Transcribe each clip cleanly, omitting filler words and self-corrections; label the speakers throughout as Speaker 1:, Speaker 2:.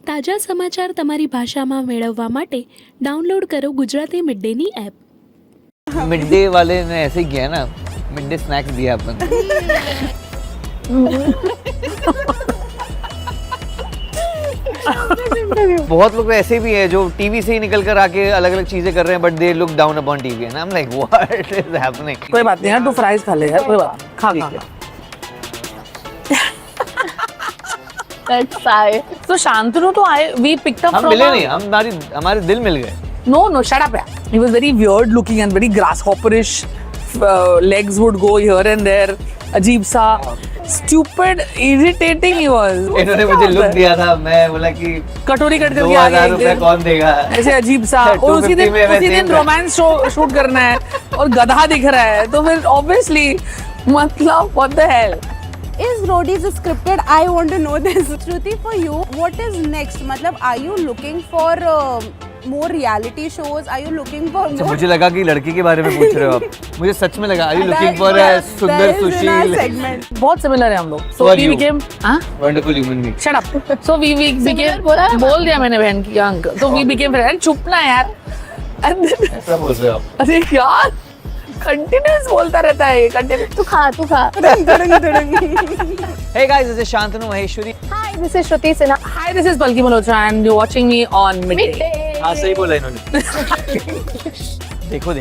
Speaker 1: તાજા સમાચાર તમારી ભાષામાં મેળવવા માટે ડાઉનલોડ કરો ગુજરાતી મિડ ડેની એપ.
Speaker 2: मिड डे वाले ने ऐसे ही किया ना, मिड डे स्नैक्स दिया अपन. बहुत लोग ऐसे भी है जो टीवी से ही निकल कर आके अलग अलग चीजें कर रहे हैं, but they look down upon TV and I am like what is happening.
Speaker 3: कोई बात नहीं यार, तू फ्राइज खा ले यार, कोई बात खा खा.
Speaker 4: That's fine.
Speaker 3: So Shantanu, तो we picked up
Speaker 2: हम
Speaker 3: from
Speaker 2: मिले नहीं, हमारे दिल मिल गए.
Speaker 3: No, shut up. Yeah. He was very weird looking and very grasshopperish. Legs would go here and there. अजीब सा, stupid, irritating he was.
Speaker 2: इन्होंने मुझे लुक दिया था, मैं बोला कि
Speaker 3: कटोरी कट करके
Speaker 2: 2000 रुपए कौन देगा.
Speaker 3: ऐसे अजीब सा. और उसी दिन रोमांस शूट करना है और गधा दिख रहा है, तो फिर obviously मतलब what the hell.
Speaker 4: Is Roadies scripted? I want to know this. Shruti, for you, what is next? मतलब, are you looking for more reality shows? Are you looking for more?
Speaker 2: मुझे लगा कि लड़की के बारे में पूछ रहे हो आप. मुझे सच में लगा, are you looking for a सुंदर सुशील?
Speaker 3: बहुत सिमिलर है हम लोग. So we became
Speaker 2: wonderful human being.
Speaker 3: shut up. So we became बोल दिया मैंने बहन की अंक. तो we became friends. चुप ना यार. And then
Speaker 2: ऐसा बोल रहे हो आप.
Speaker 3: अरे यार कंटिन्यूस बोलता रहता है. कंटिन्यूस.
Speaker 4: तू खा.
Speaker 2: Hey guys, this is Shantanu Maheshwari.
Speaker 4: Hi, this is Shruti Sinha.
Speaker 3: Hi, this is Palki Malhotra and you're watching me on Midday.
Speaker 2: हाँ सही बोला इन्होंने. देखो.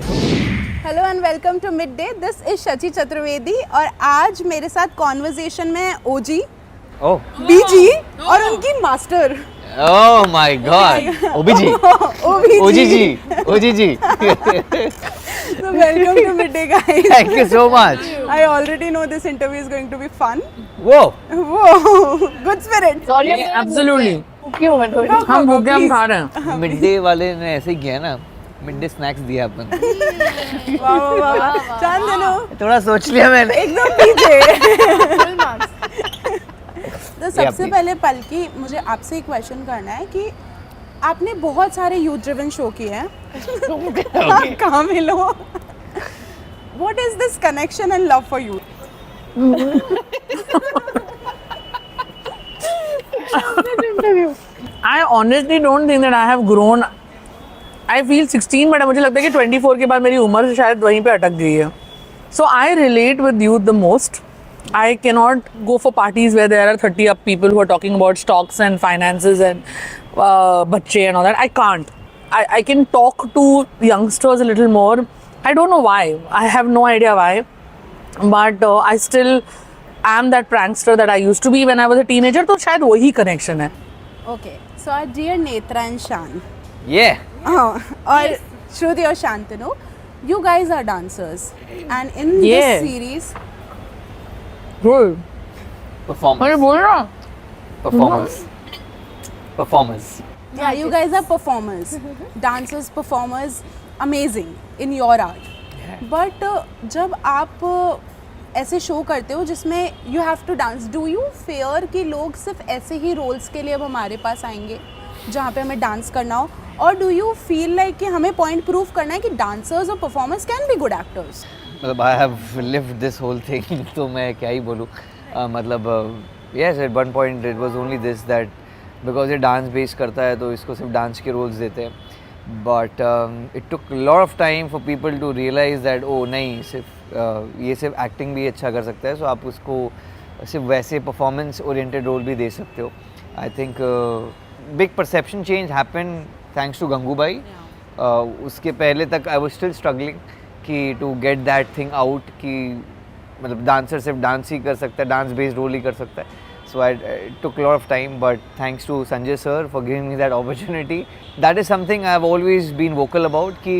Speaker 4: Hello and welcome to Midday. This is Shachi Chaturvedi और आज मेरे साथ conversation में ओजी,
Speaker 2: Oh.
Speaker 4: बीजी और उनकी master
Speaker 2: Oh my God. OBG. OG ji.
Speaker 4: So welcome to Midday, guys.
Speaker 2: Thank you so much.
Speaker 4: I already know this interview is going to be fun.
Speaker 2: Whoa.
Speaker 4: Whoa, good spirit.
Speaker 3: Absolutely. हम भूखे हम खा रहे हैं.
Speaker 2: Mid day वाले ने ऐसे ही किया ना, मिड डे स्नैक्स दिया अपन.
Speaker 4: वाह. शांतनु,
Speaker 2: थोड़ा सोच लिया मैंने.
Speaker 4: एकदम पीछे. तो सबसे
Speaker 2: please.
Speaker 4: पहले पलकी, मुझे आपसे एक क्वेश्चन करना है कि आपने बहुत सारे यूथ ड्रिवन शो किए हैं. कहाँ मिलो? What is this connection and love for you?
Speaker 3: I honestly don't think that I have grown. I feel 16, but मुझे लगता है कि 24 के बाद मेरी उम्र शायद वहीं पे अटक गई है. So I relate with youth the most. I cannot go for parties where there are 30 up people who are talking about stocks and finances and बच्चे and all that. I can't. I can talk to youngsters a little more. I don't know why. I have no idea why. But I still am that prankster that I used to be when I was a teenager. तो शायद वही connection है.
Speaker 4: Okay, so our dear Netra and Shan.
Speaker 2: Yeah.
Speaker 4: और Shruti और Shantanu, you guys are dancers, and in
Speaker 3: Yeah.
Speaker 4: this series,
Speaker 3: Good.
Speaker 2: Performance.
Speaker 3: बोल रहा.
Speaker 2: Performers.
Speaker 4: yeah, you guys are performers, dancers, performers, amazing in your art. But जब आप ऐसे show करते हो जिसमें you have to dance, do you fear कि लोग सिर्फ ऐसे ही रोल्स के लिए अब हमारे पास आएंगे जहाँ पे हमें डांस करना हो, और do you feel like कि हमें पॉइंट प्रूव करना है कि डांसर्स और performers can be good actors?
Speaker 2: मतलब I have lived this whole thing. तो मैं क्या ही बोलूँ. मतलब yes, at one point it was only this that because ये डांस बेस करता है तो इसको सिर्फ डांस के रोल्स देते हैं. But it took a lot of time for people to realize that oh नहीं, सिर्फ ये सिर्फ एक्टिंग भी अच्छा कर सकता है, so आप उसको सिर्फ वैसे परफॉर्मेंस ओरिएंटेड रोल भी दे सकते हो. I think big perception change happened thanks to Gangubai. उसके पहले तक I was still struggling कि to get that thing out कि मतलब डांसर सिर्फ डांस ही कर सकता है, डांस बेस्ड रोल ही कर सकता है. So it took a lot of time, but thanks to Sanjay sir for giving me that opportunity. That is something I have always been vocal about कि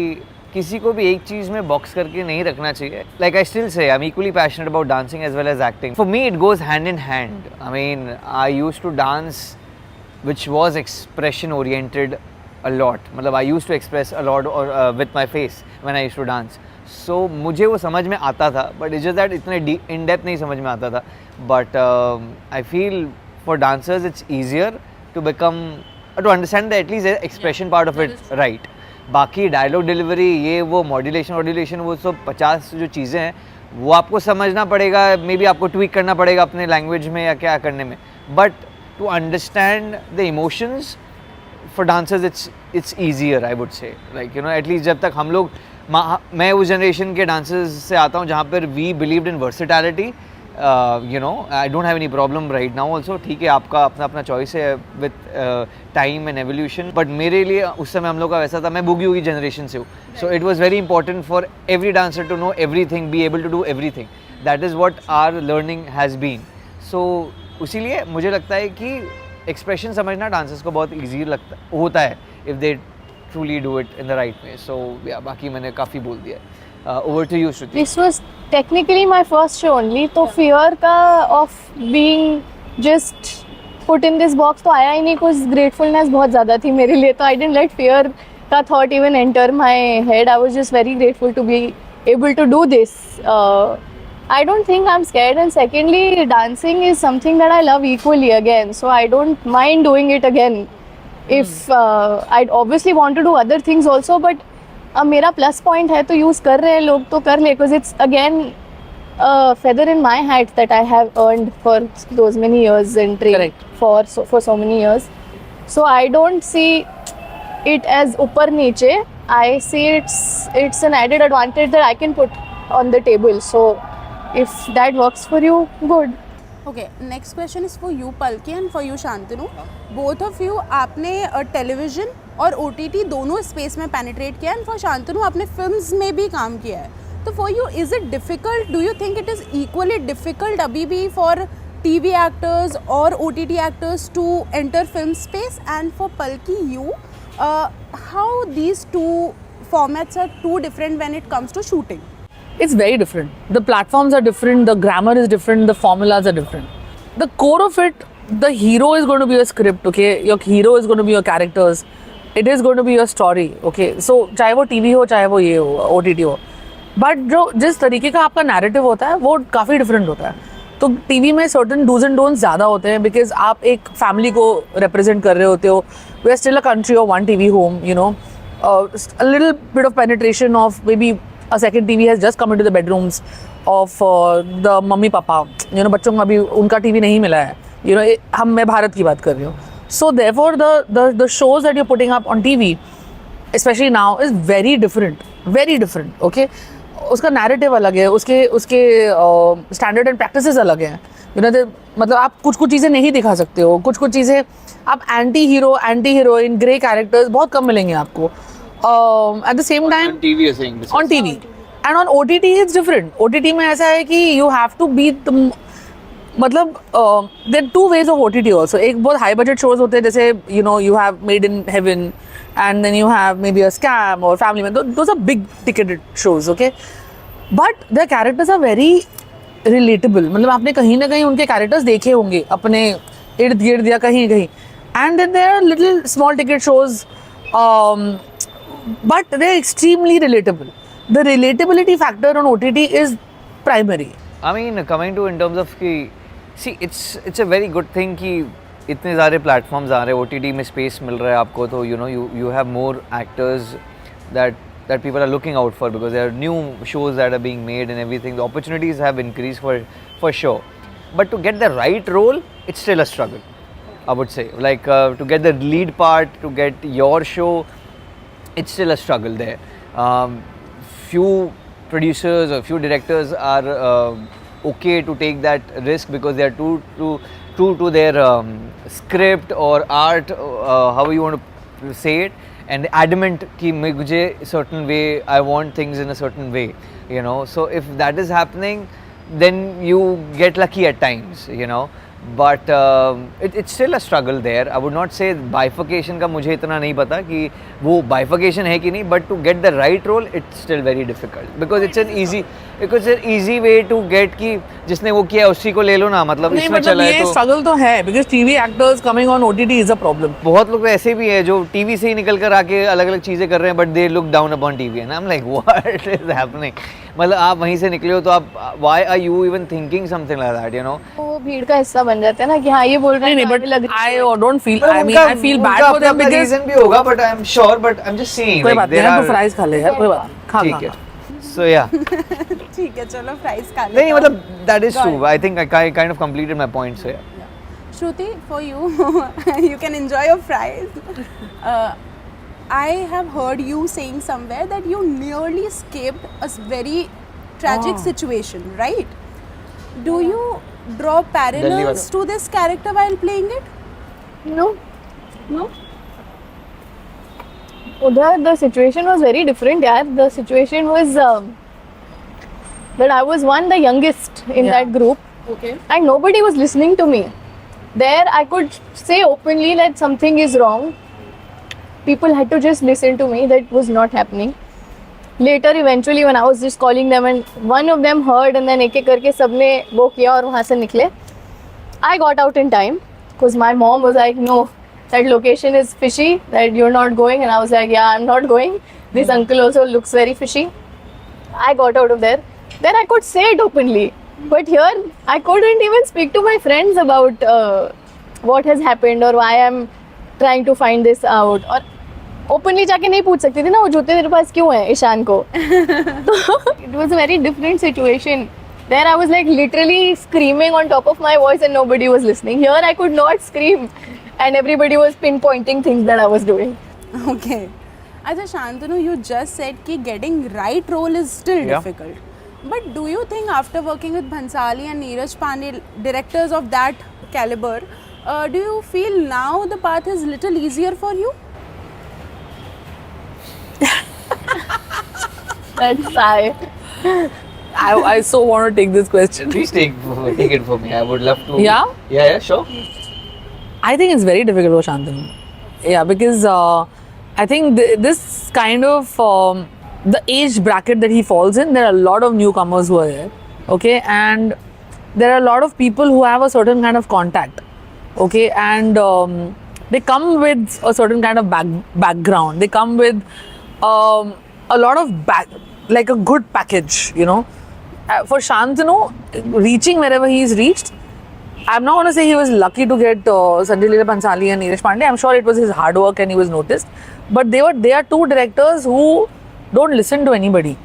Speaker 2: किसी को भी एक चीज़ में बॉक्स करके नहीं रखना चाहिए. Like I still say, I'm equally passionate about dancing as well as acting. For me, it goes hand in hand. I mean, I used to dance, which was expression oriented a lot. मतलब I used to express a lot with my face when I used to dance. So मुझे वो समझ में आता था, but it's just that इतने in depth नहीं समझ में आता था. But I feel for dancers it's easier to understand the at least the expression part of it right. बाकी डायलॉग डिलीवरी, ये वो मॉड्यूलेशन वो सब 50 जो चीज़ें हैं वो आपको समझना पड़ेगा. मे बी आपको ट्वीक करना पड़ेगा अपने लैंग्वेज में या क्या करने में. But to understand the emotions for dancers it's easier, I would say. Like, you know, at least जब तक हम लोग मैं उस जनरेशन के डांसर्स से आता हूँ जहाँ पर we believed in versatility. You know, I don't have any problem right now also. ठीक है, आपका अपना अपना चॉइस है with time and evolution. But मेरे लिए उस समय हम लोग का वैसा था, मैं बूगी वूगी जनरेशन से हूँ. So it was very important for every dancer to know everything, be able to do everything. That is what our learning has been. So उसीलिए मुझे लगता है कि एक्सप्रेशन समझना डांसर्स को बहुत ईजी लगता होता है if they truly do it in the right way. So yeah, बाकी मैंने काफ़ी बोल दिया. Over to you, Shruti.
Speaker 5: This was technically my first show only, तो fear का of being just put in this box तो आया ही नहीं. कुछ gratefulness बहुत ज़्यादा थी मेरे लिए, तो I didn't let fear का thought even enter my head. I was just very grateful to be able to do this. I don't think I'm scared, and secondly, dancing is something that I love equally again, so I don't mind doing it again. If I'd obviously want to do other things also, but अब मेरा plus point है तो use कर रहे हैं लोग तो कर ले, because it's again feather in my hat that I have earned for those many years and trained for so many years. So I don't see it as upper niche. I see it's an added advantage that I can put on the table. So if that works for you, good.
Speaker 4: Okay, next question is for you, Palki, and for you, Shantanu. Both of you, आपने television और OTT दोनों space में penetrate किया, and for Shantanu आपने films में भी काम किया है. तो for you is it difficult, do you think it is equally difficult अभी भी फॉर TV एक्टर्स और OTT actors to enter film space? And for Palki you, how these two formats are too different when it comes to shooting?
Speaker 3: It's very different. The platforms are different, the grammar is different, the formulas are different. The core of it, the hero is going to be a script, okay? Your hero is going to be your characters. It is going to be your story, okay? So चाहे वो TV हो, चाहे वो ये हो, OTT हो. But जो जिस तरीके का आपका narrative होता है, वो काफ़ी different होता है. तो TV में certain do's and don'ts ज़्यादा होते हैं because आप एक family को represent कर रहे होते हो. We are still a country of one TV home, you know. A little bit of penetration of maybe a second TV has just come into the bedrooms of the mummy papa. You know, बच्चों को अभी उनका TV नहीं मिला है. You know, मैं भारत की बात कर रही हूँ. So therefore, the shows that you're putting up on TV, especially now, is very different. Very different. Okay, उसका narrative अलग है, उसके standard and practices अलग हैं. You know, मतलब आप कुछ चीज़ें नहीं दिखा सकते हो. कुछ चीज़ें आप anti hero, anti heroine, grey characters बहुत कम मिलेंगे आपको. At the same time,
Speaker 2: on TV you're saying this
Speaker 3: on TV and on OTT it's different. OTT में ऐसा है कि you have to be the मतलब there are two ways of OTT also. एक बहुत high budget shows होते हैं, जैसे you know you have Made in Heaven and then you have maybe a Scam or Family Man. Those are big ticketed shows, okay? But their characters are very relatable. मतलब आपने कहीं ना कहीं उनके characters देखे होंगे अपने इर्द गिर्द या कहीं. And then there are little small ticket shows. But they're extremely relatable. The relatability factor on OTT is primary.
Speaker 2: I mean, coming to in terms of कि see, it's a very good thing कि इतने सारे platforms आ रहे हैं, OTT में space मिल रहा है आपको, तो you know you have more actors that people are looking out for because there are new shows that are being made and everything. The opportunities have increased for sure. But to get the right role, it's still a struggle, I would say. Like to get the lead part, to get your show, it's still a struggle there. Few producers or few directors are okay to take that risk because they are too true to their script or art, however you want to say it, and adamant कि मुझे certain way, I want things in a certain way, you know. So if that is happening, then you get lucky at times, you know. But it's still a struggle there. I would not say bifurcation का मुझे इतना नहीं पता कि वो bifurcation है कि नहीं, but to get the right role, it's still very difficult because it's an easy way to get कि जिसने वो किया उसी को ले लो ना, मतलब इसमें चला है तो
Speaker 3: struggle तो है because TV actors coming on OTT is a problem.
Speaker 2: बहुत लोग ऐसे भी है जो TV से ही निकल कर आके अलग अलग चीज़ें कर रहे हैं, but they look down upon TV and I'm like what is happening? मतलब आप वहीं से निकले हो तो आप why are you even thinking something like that, you know?
Speaker 5: वो भीड़ का हिस्सा बन जाते हैं ना कि हाँ ये बोल रहे हैं,
Speaker 3: नहीं, but
Speaker 5: लग रही
Speaker 3: I don't feel. I mean, I feel bad for them because
Speaker 2: reason भी होगा, but I'm sure, but I'm just saying.
Speaker 3: कोई
Speaker 2: like,
Speaker 3: बात नहीं,
Speaker 2: there
Speaker 3: हम तो
Speaker 2: are-
Speaker 3: fries खा ले यार, कोई बात नहीं, खा
Speaker 2: ठीक है. So yeah,
Speaker 4: ठीक है, चलो फ्राइज खा लेते
Speaker 2: नहीं
Speaker 4: हैं.
Speaker 2: मतलब that is
Speaker 4: Got
Speaker 2: true. I think I kind of completed my point. So yeah.
Speaker 4: Shruti, for you, you can enjoy your fries. I have heard you saying somewhere that you nearly escaped a very tragic situation, right? Do you draw parallels to this character while playing it?
Speaker 5: No. Udhar, the situation was very different. Yeah, the situation was that I was the youngest in that group,
Speaker 4: Okay.
Speaker 5: and nobody was listening to me. There, I could say openly that something is wrong. People had to just listen to me. That was not happening. Later, eventually, when I was just calling them, and one of them heard, and then एक एक करके सबने वो किया और वहाँ से निकले. I got out in time because my mom was like, no, that location is fishy, that you're not going. And I was like, yeah, I'm not going. This uncle also looks very fishy. I got out of there. Then I could say it openly. But here, I couldn't even speak to my friends about what has happened or why I'm trying to find this out. और openly जाके नहीं पूछ सकती थी ना वो जूते तेरे पास क्यों है ईशान को. तो it was a very different situation. There I was like literally screaming on top of my voice and nobody was listening. Here I could not scream and everybody was pinpointing things that I was doing.
Speaker 4: Okay. Acha Shantanu, you just said कि getting right role is still
Speaker 2: Yeah.
Speaker 4: difficult. But do you think after working with Bhansali and Neeraj Pandey, directors of that caliber, do you feel now the path is little easier for you?
Speaker 5: That's I.
Speaker 3: I so want to take this question.
Speaker 2: Please take it for me. I would love to.
Speaker 3: Yeah?
Speaker 2: Yeah, sure.
Speaker 3: I think it's very difficult for Shantanu. Yeah, because I think this kind of the age bracket that he falls in, there are a lot of newcomers who are there. Okay, and there are a lot of people who have a certain kind of contact. Okay, and they come with a certain kind of background. They come with a lot of like a good package, you know. For Shantanu, reaching wherever he's reached, I'm not going to say he was lucky to get Sanjay Leela Bhansali and Neeraj Pandey. I'm sure it was his hard work and he was noticed. But they are two directors who don't listen to anybody.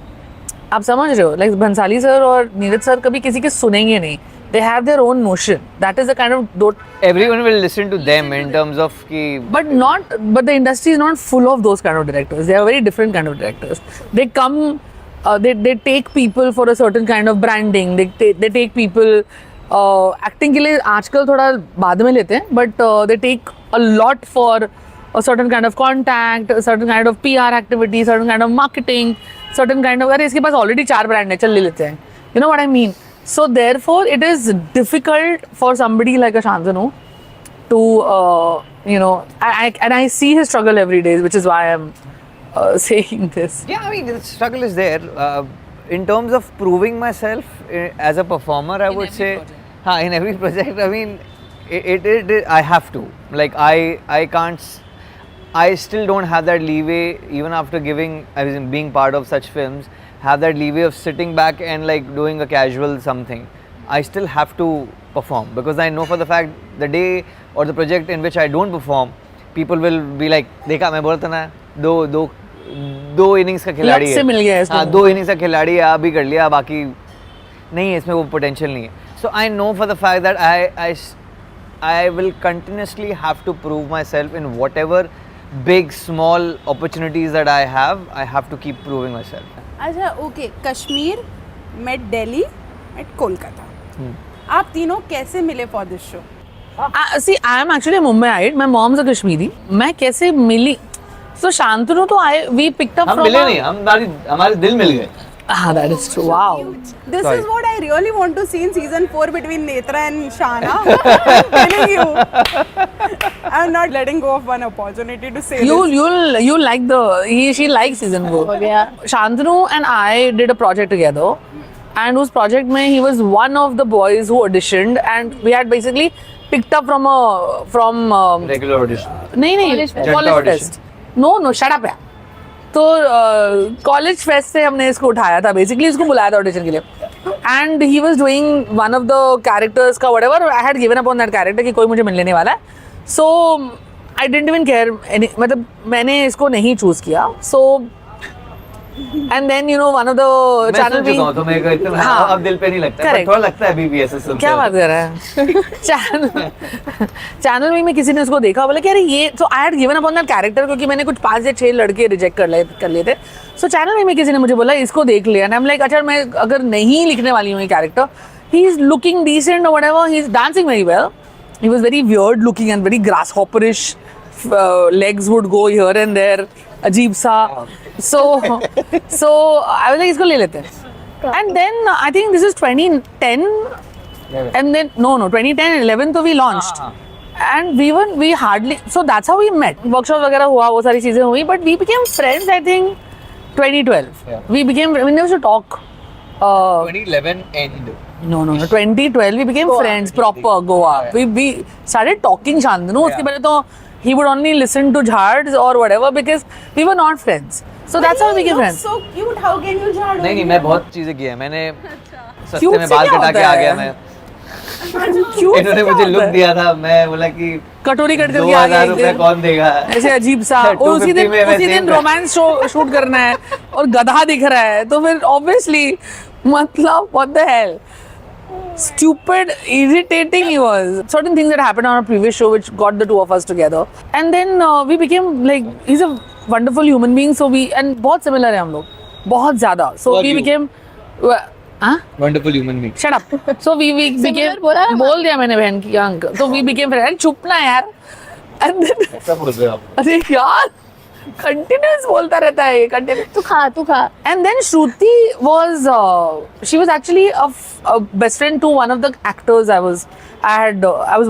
Speaker 3: आप समझ रहे हो? Like Bhansali sir और Neeraj sir कभी किसी के सुनेंगे नहीं. They have their own notion. That is the kind of
Speaker 2: Everyone will listen to them in terms of ki.
Speaker 3: but the industry is not full of those kind of directors. They are very different kind of directors. They come, they take people for a certain kind of branding. They take people acting के लिए आजकल थोड़ा बाद में लेते हैं, but they take a lot for a certain kind of contact, a certain kind of PR activity, certain kind of marketing, certain kind of अरे इसके पास already 4 brand है चल ले लेते हैं. You know what I mean? So therefore, it is difficult for somebody like a Shantanu to, you know, I see his struggle every day, which is why I'm saying this.
Speaker 2: Yeah, I mean, the struggle is there. In terms of proving myself as a performer, I would say, in every project, I mean, I have to. Like, I can't, I still don't have that leeway, even after being part of such films, have that leeway of sitting back and like doing a casual something. I still have to perform because I know for the fact the day or the project in which I don't perform, people will be like, देखा मैं बोलता ना दो innings का खिलाड़ी
Speaker 3: luck से मिल गया इसको.
Speaker 2: हाँ 2 इनिंग्स का खिलाड़ी है अभी कर लिया बाकी नहीं है इसमें वो पोटेंशियल नहीं है. So I know for the fact that I will continuously have to prove myself in whatever big small opportunities that I have to keep proving myself.
Speaker 4: अच्छा okay Kashmir met Delhi met Kolkata आप तीनों कैसे मिले for this show
Speaker 3: See, I am actually a Mumbaiite. My mom's a Kashmiri. मैं कैसे मिली? So Shantanu तो we picked up
Speaker 2: हम
Speaker 3: from.
Speaker 2: मिले नहीं हमारे दिल मिल गए.
Speaker 3: Ah, that is true. Wow.
Speaker 4: This
Speaker 2: Sorry.
Speaker 4: is what I really want to see in season 4 between Netra and Shana. I'm telling you. I'm not letting go of one opportunity to say this.
Speaker 3: You'll like she likes season 4.
Speaker 5: Yeah.
Speaker 3: Shantanu and I did a project together, and whose project mein he was one of the boys who auditioned, and we had basically picked up from
Speaker 2: Regular audition.
Speaker 3: नहीं
Speaker 5: College
Speaker 3: college
Speaker 2: fest.
Speaker 3: fest. No, shut up यार. तो college fest से हमने इसको उठाया था basically इसको बुलाया था ऑडिशन के लिए and he was doing one of the characters का whatever I had given up on that character कि कोई मुझे मिलने नहीं वाला है so I didn't even care मतलब मैंने इसको नहीं चूज़ किया सो And then you know one of the
Speaker 2: मैं
Speaker 3: channel
Speaker 2: सुन चुका हूँ तो मेरे को इतना
Speaker 3: हाँ,
Speaker 2: अब दिल पे नहीं लगता है,
Speaker 3: correct.
Speaker 2: but थोड़ा लगता है अभी भी ऐसे सुनते
Speaker 3: क्या
Speaker 2: हैं।
Speaker 3: बात कर रहा है चैनल में किसी ने उसको देखा बोला कि अरे ये तो आई had given up on that character क्योंकि मैंने कुछ 5 या 6 लड़के रिजेक्ट कर लिए थे सो चैनल में किसी ने मुझे बोला इसको देख लिया एंड आई एम लाइक अच्छा मैं अगर नहीं लिखने वाली हूँ ये character he is looking decent और whatever he is dancing very well he was very weird looking and very grasshopperish legs would go here and there अजीब सा so I was like इसको ले लेते हैं and then I think this is 2010 and then no 2010 and 11 तो we launched and we hardly so that's how we met workshop वगैरह हुआ वो सारी चीजें हुई but we became friends I think 2012 we used to talk
Speaker 2: 2011 end.
Speaker 3: No, 2012 we became friends proper Goa. We started talking Shantanu. उसके पहले तो he would only listen to Jhards or whatever because we were not friends. So that's how we became friends.
Speaker 4: So cute. How can you झाड़?
Speaker 2: नहीं मैं बहुत चीजें की है मैंने सस्ते
Speaker 3: Cute
Speaker 2: में
Speaker 3: से
Speaker 2: बाल
Speaker 3: क्या
Speaker 2: कटा के
Speaker 3: होता
Speaker 2: आ
Speaker 3: है?
Speaker 2: गया मैं
Speaker 3: Cute
Speaker 2: इन्होंने
Speaker 3: से
Speaker 2: मुझे
Speaker 3: क्या
Speaker 2: लुक
Speaker 3: होता है?
Speaker 2: दिया था मैं बोला कि
Speaker 3: कटोरी कट करके आ
Speaker 2: 2000
Speaker 3: गया एक
Speaker 2: रुपए
Speaker 3: दिन।
Speaker 2: कौन देगा
Speaker 3: ऐसे अजीब सा और उसी
Speaker 2: 250 में मैं
Speaker 3: दिन
Speaker 2: same
Speaker 3: रोमांस शूट करना है और गधा दिख रहा है तो फिर ऑब्वियसली मतलब what the hell stupid irritating he was certain things that happened on a previous show which got the two of us together and then we became like he's a wonderful human being so we and बहुत similar है हम लोग बहुत ज्यादा so
Speaker 2: Who are
Speaker 3: we
Speaker 2: you?
Speaker 3: became हाँ
Speaker 2: wonderful human being
Speaker 3: shut up so we became
Speaker 5: बोला है
Speaker 3: बोल दिया मैंने बहन की अंक तो we became friends चुप ना यार and then
Speaker 2: ऐसा बोल रहे हो आप
Speaker 3: अरे यार कंटिन्यूस बोलता रहता है ये कंटिन्यूस
Speaker 5: तू खा
Speaker 3: and then Shruti was she was actually a best friend to one of the actors I was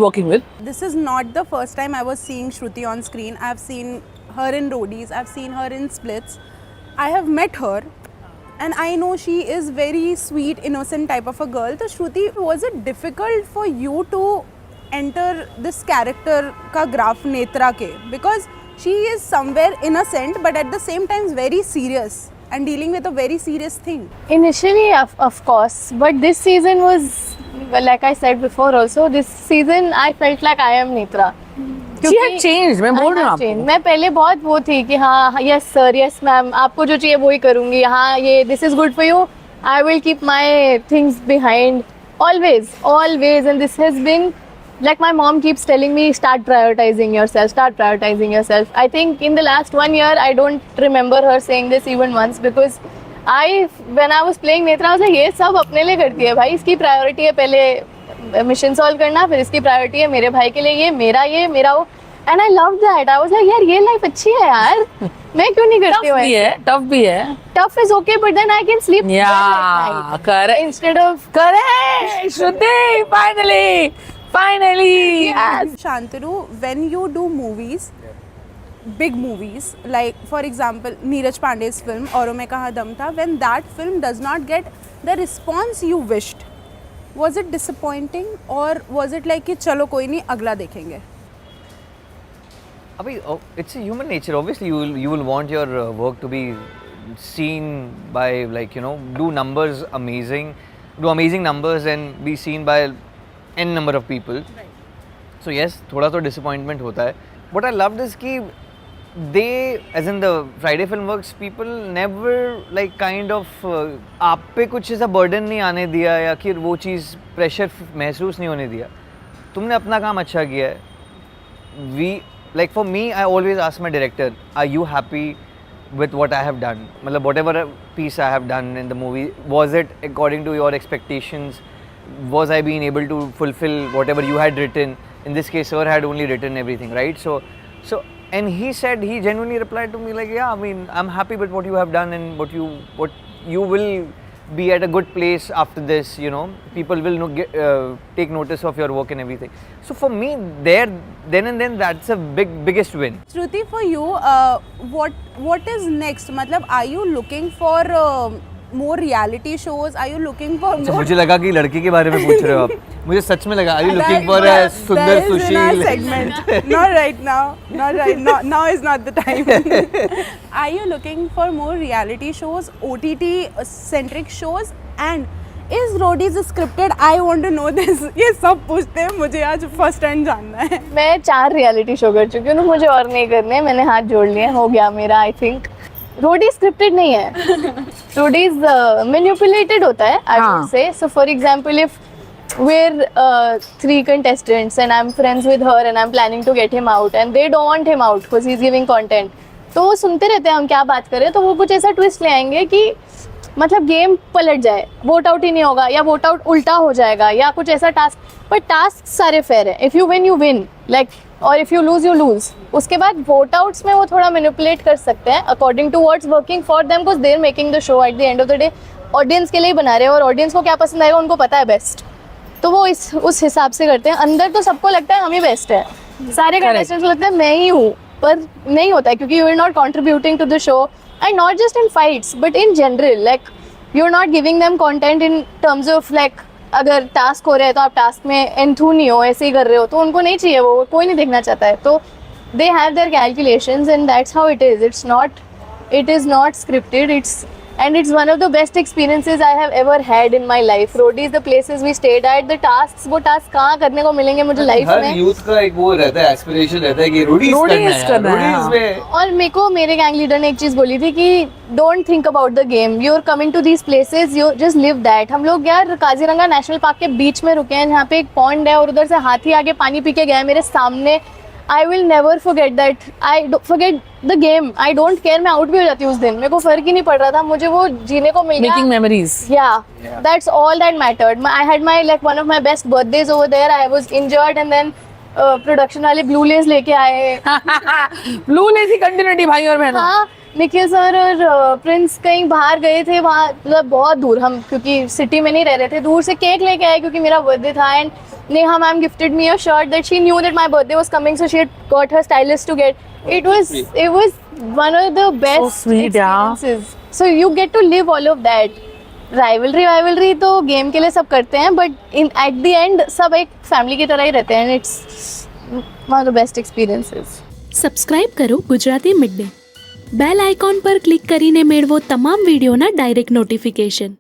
Speaker 3: working with
Speaker 4: This is not the first time I was seeing Shruti on screen. I've seen her in Roadies. I've seen her in Splits. I have met her, and I know she is very sweet, innocent type of a girl. So Shruti, was it difficult for you to enter this character ka graph Netra ke? Because she is somewhere innocent, but at the same time very serious and dealing with a very serious thing.
Speaker 5: Initially, of course, but this season was, well, like I said before also, this season I felt like I am Netra.
Speaker 3: she had changed मैं बोल रही हूँ आपको
Speaker 5: मैं पहले बहुत वो थी कि हाँ यस सर यस मैम आपको जो चाहिए वो ही करूँगी हाँ ये this is good for you I will keep my things behind always and this has been like my mom keeps telling me start prioritizing yourself. I think in the last 1 year I don't remember her saying this even once because when I was playing Netra I was like ये सब अपने लिए करती है भाई इसकी priority है पहले मिशन सॉल्व करना फिर इसकी प्रायोरिटी है मेरे भाई के लिए ये मेरा वो and I love that I was like यार ये लाइफ अच्छी है यार मैं क्यों नहीं करती हूँ
Speaker 3: टफ भी है
Speaker 5: tough is okay but then I can sleep
Speaker 3: yeah correct
Speaker 5: instead of
Speaker 3: correct Shruti finally yes.
Speaker 4: Shantanu, when you do movies, big movies, like for example Neeraj Pandey's film Auron Mein Kahan Dum Tha, when that film does not get the response you wished, was it disappointing or was it like कि चलो कोई नहीं अगला देखेंगे?
Speaker 2: Abhi, it's a human nature. Obviously, you will want your work to be seen by do amazing numbers and be seen by n number of people.
Speaker 4: Right.
Speaker 2: So yes, थोड़ा तो disappointment होता है. What I loved is कि they, as in the Friday Filmworks people, never like kind of आप पे कुछ ऐसा burden नहीं आने दिया या कि वो चीज़ pressure महसूस नहीं होने दिया. तुमने अपना काम अच्छा किया है. Like for me, I always ask my director, are you happy with what I have done? Matlab, whatever piece I have done in the movie, was it according to your expectations? Was I being able to fulfill whatever you had written? In this case, sir had only written everything, right? So, and he genuinely replied to me like, yeah, I mean, I'm happy with what you have done and what you will be at a good place after this, people will take notice of your work and everything. So for me, then and then, that's a biggest win.
Speaker 4: Shruti, for you, what is next? मतलब, are you looking for more reality shows? Are you looking for more?
Speaker 2: मुझे लगा कि लड़की के बारे में पूछ रहे हो आप. मुझे सच में लगा. Are you looking for a सुंदर सुशील?
Speaker 4: Segment. Not right now. Not right now. Now is not the time. Are you looking for more reality shows, OTT centric shows, and is Roadies scripted? I want to know this. ये सब पूछते हैं मुझे आज first hand जानना है.
Speaker 5: मैं 4 reality show कर चुकी हूँ मुझे और नहीं करने मैंने हाथ जोड़ लिए हो गया मेरा आई थिंक रोडी स्क्रिप्टेड नहीं है, रोडीज मैनिपुलेटेड होता है आई
Speaker 3: हाँ.
Speaker 5: Would say. So for example if we're 3 contestants and I'm friends with her and I'm planning to get him out and they don't want him out because he's giving content, तो वो सुनते रहते हैं हम क्या बात करें, तो वो कुछ ऐसा ट्विस्ट ले आएंगे कि मतलब गेम पलट जाए, वोट आउट ही नहीं होगा या वोट आउट उल्टा हो जाएगा या कुछ ऐसा टास्क. पर टास्क सारे फेयर है. If you win you win like, और if you lose you lose. उसके बाद वोट आउट्स में वो थोड़ा मैनिपुलेट कर सकते हैं according to what's working for them, because they are making the show at the end of the day. Audience के लिए ही बना रहे हैं और ऑडियंस को क्या पसंद आएगा उनको पता है बेस्ट, तो वो उस हिसाब से करते हैं. अंदर तो सबको लगता है हम ही बेस्ट है, सारे कंटेस्टेंट्स को लगता है मैं ही हूँ, पर नहीं होता है क्योंकि you are not contributing to the show. And not just in fights but in general, like you are not giving them content in terms of like अगर टास्क हो रहा है तो आप टास्क में एंथू नहीं हो, ऐसे ही कर रहे हो, तो उनको नहीं चाहिए, वो कोई नहीं देखना चाहता है. तो they have their calculations and that's how it is. It is not scripted. And it's one of the best experiences I have ever had in my life. Roadies, the places we stayed at, the tasks, वो task कहाँ करने को मिलेंगे मुझे life
Speaker 6: हर
Speaker 5: में.
Speaker 6: Youth का एक वो रहता है, एस्पिरेशन रहता है कि रोडीज करना है, रोडीज में.
Speaker 5: और मेरे को मेरे गैंग लीडर ने एक चीज बोली थी कि don't think about the game, you are coming to these places, you just live that. हम लोग यार काजीरंगा नेशनल पार्क के बीच में रुके हैं, जहाँ पे एक पॉन्ड है और उधर से हाथी आके पानी पी के गया मेरे सामने. I will never forget that. I forget the game. I don't care. मैं आउट भी हो जाती हूँ उस दिन, मेरे को फर्क ही नहीं पड़ रहा था, मुझे वो जीने को मिल गया.
Speaker 3: Making memories.
Speaker 5: Yeah, that's all that mattered. I had my like one of my best birthdays over there. I was injured and then production वाले blue lace लेके आए.
Speaker 3: Blue lace की continuity भाई और बहनों.
Speaker 5: हाँ, निखिल सर और प्रिंस कहीं बाहर गए थे, वहाँ मतलब बहुत दूर, हम क्योंकि सिटी में नहीं रह रहे थे, दूर से केक लेके आए क्योंकि मेरा बर्थडे था. And Neha ma'am gifted me a shirt that she knew that my birthday was coming, so she had got her stylist to get. It was one of the best
Speaker 3: sweet, yeah.
Speaker 5: experiences. So you get to live all of that. Rivalry तो game के लिए सब करते हैं, but at the end सब एक family की तरह ही रहते हैं. It's one of the best experiences.
Speaker 1: Subscribe કરો Gujarati mid day. Bell icon પર ક્લિક કરીને મેળવો તમામ વિડીયોના ડાયરેક્ટ નોટિફિકેશન.